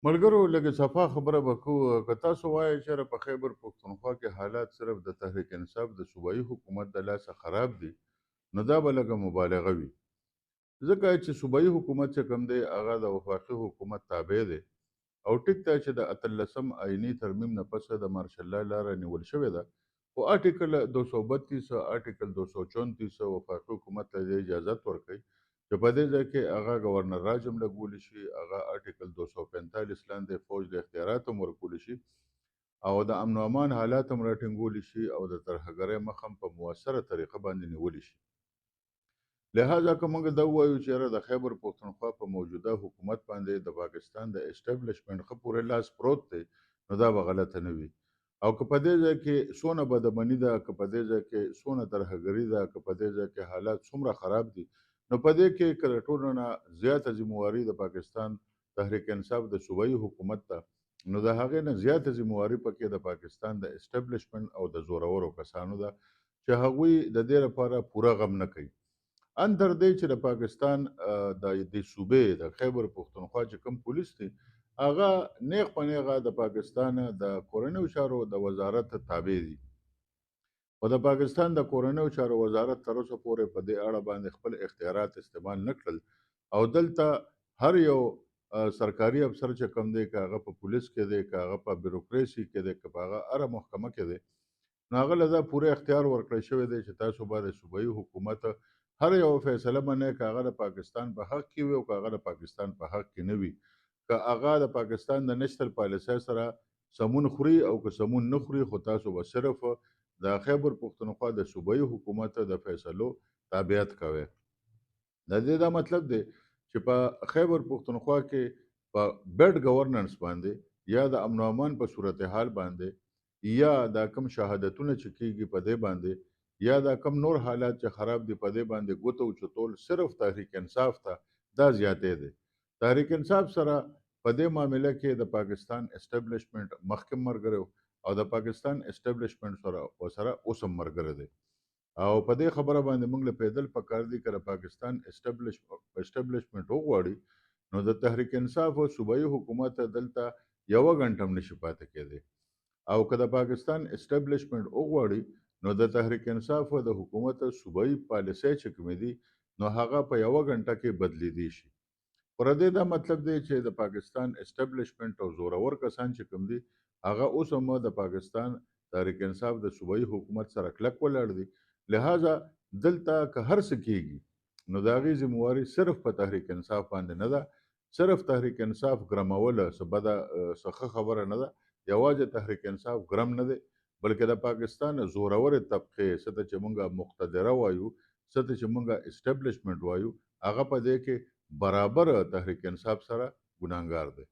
ملګرو لږه صفا خبره به کوو که تاسو وایئ چېرې په خیبر پښتونخوا کې حالات صرف د تحریک انصاف د صوبایي حکومت د لاسه خراب دي نو دا به لږه مبالغه وي ځکه چې صوبایي حکومت چې کوم دی هغه د وفاقي حکومت تابع دی او ټیک ته چې د 18 آئینی ترمیم نه پس د مارشل لا لاره نیول شوې ده خو آرټیکل 232 آرټیکل 234 وفاقي حکومت ته د اجازت ورکوي چې په دې ځای کې هغه گورنر راجم لګولی شي هغه آرټیکل 245 لاندې فوج د اختیارات هم ورکولی شي او د امن او امان حالات هم راټینګولی شي او د ترهګرۍ مخ هم په مؤثره طریقه باندې نیولی شي لہذا که موږ دا ووایو چې یاره د خیبر پښتونخوا په موجوده حکومت باندې د پاکستان د اسټابلیشمنټ ښه پورې لاس پروت دی نو دا به غلطه نه وي او که په دې ځای کې څونه بدمني ده که په دې ځای کې څونه ترهګري ده که په دې ځای کې حالات څومره خراب دي نو په دې کې که د ټولو نه زیاته ذمواري د پاکستان تحریک انصاف د صوبایي حکومت ته نو د هغې نه زیاته ذمواري پکې د پاکستان د اسټابلیشمنټ او د زورورو کسانو ده چې هغوی د دې لپاره پوره غم نه کوي ان تر دې چې د پاکستان د دې صوبې د خیبر پښتونخوا چې کوم پولیس دي هغه نیغ په نیغه د پاکستان د کورنیو چارو د وزارت تابع دي او د پاکستان د کورنیو چارو وزارت تر اوسه پورې په دې اړه باندې خپل اختیارات استعمال نه کړل او دلته هر یو سرکاري افسر چې کوم دی که هغه په پولیس کې دی که هغه په بیروکراسي کې دی که په هغه هره محکمه کې دی نو هغه له دا پوره اختیار ورکړی شوی دی چې تاسو به د صوبایي حکومت هر یو فیصله منئ که هغه د پاکستان په حق کې وي او که هغه د پاکستان په حق کې نه وي که هغه د پاکستان د نشتل پالیسۍ سره سمون خوري او که سمون نه خوري خو تاسو به صرف د خیبر پښتونخوا د صوبایي حکومت د فیصلو تابعیت کوئ د دې دا مطلب دی چې په خیبر پښتونخوا کې په بیډ گورننس باندې یا د امن او امان په صورتحال باندې یا دا کم شهادتونه چې کیږي په دې باندې یا دا کم نور حالات چې خراب دي په دې باندې ګوتو چتول صرف تحریک انصاف ته دا زیاتې دي تحریک انصاف سره په دې معاملې کې د پاکستان اسټابلیشمنټ مخکې مرګره او د پاکستان اسټابلیشمنټ سره اوسم مرګره دي او په دې خبره باندې موږ له پیدل پکار دي کړه پاکستان اسټابلیشمنټ وغواړي نو د تحریک انصاف او صوبایي حکومت دلته یو غنټه هم نشي پاتې کېدی او که د پاکستان اسټابلیشمنټ وغواړي نو د تحریک انصاف او د حکومت صوبایي پالیسۍ چې کومې دي نو هغه په یو غنټه کې بدلیدي شي پر دې دا مطلب دی چې د پاکستان اسټابلیشمنټ او زورور کسان چې کوم دي هغه اوس هم د پاکستان تحریک انصاف د صوبایي حکومت سره کلک ولاړ دي لہذا دلته که هر څه کیږي نو د هغې ذمواري صرف په تحریک انصاف باندې نه ده صرف تحریک انصاف ګرموله څه بده څه ښه خبره نه ده یوازې تحریک انصاف ګرم نه دی بلکې د پاکستان زورورې طبقې څه ته چې مونږ مقتدره وایو څه ته چې مونږ اسټابلیشمنټ وایو هغه په دې کې برابر تحریک انصاف سره ګناهګار دی